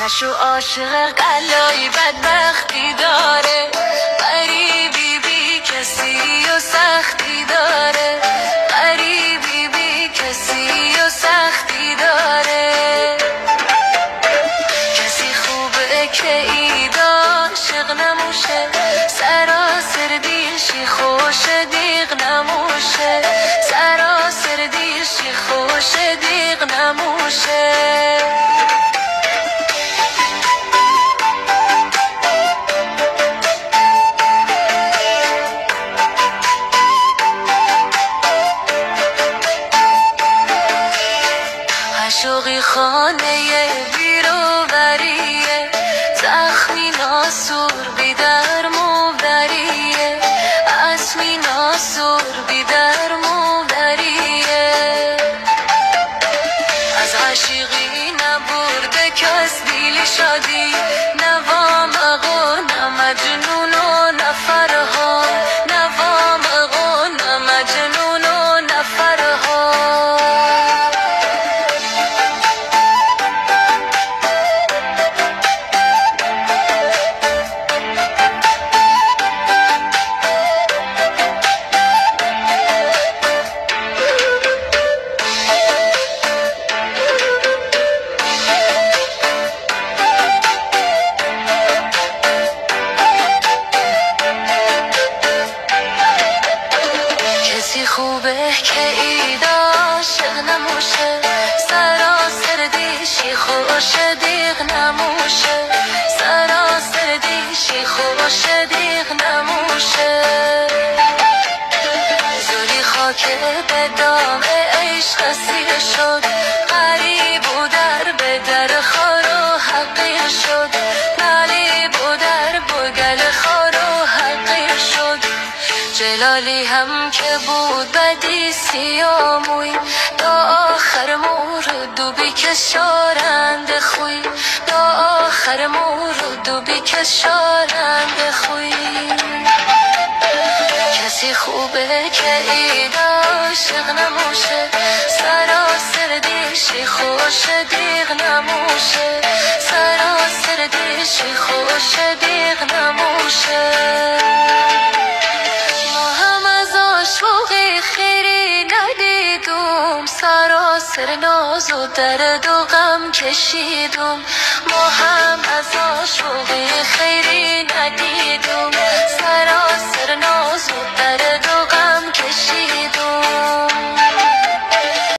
نشو عاشق قلای بدبختی داره، غریبی بی کسی و سختی داره، غریبی بی کسی و سختی داره. کسی خوبه که اید عاشق نموشه، سراسر دیلشی خوش دیق نموشه، سراسر دیلشی خوش دیق نموشه. عشقی خانه بیروبریه، زخمی ناسور بی درمو بریه، اسمی ناسور بی درمو بریه. از عشقی نبرده کس دیل شادی، نه وامق و نه مجنون و نه فرهاد، نه وامق و نه مجنون و نه فرهاد. کسی خوبه که اید عاشق نموشه، سراسر دیشی خوش دیق نموشه، سراسر دیشی خوش دیق نموشه. زوری خاک به دام عشق اسیر شد، غریب و در به در خار و حقیر شد، غریب و در بگل خار و حقیر شد. جلالی هم که بود بدی سیاموی، تا آخر مورد و بیکشارند خوی، تا آخر مورد و بیکشارند خوی. کسی خوبه که اید عاشق نموشه، سراسر دیشی خوش دیق نموشه، سراسر دیشی خوش دیق نموشه. سراسر ناز و درد و غم کشیدم، ما هم از عاشقی خیری ندیدم، سراسر ناز و درد و غم کشیدم.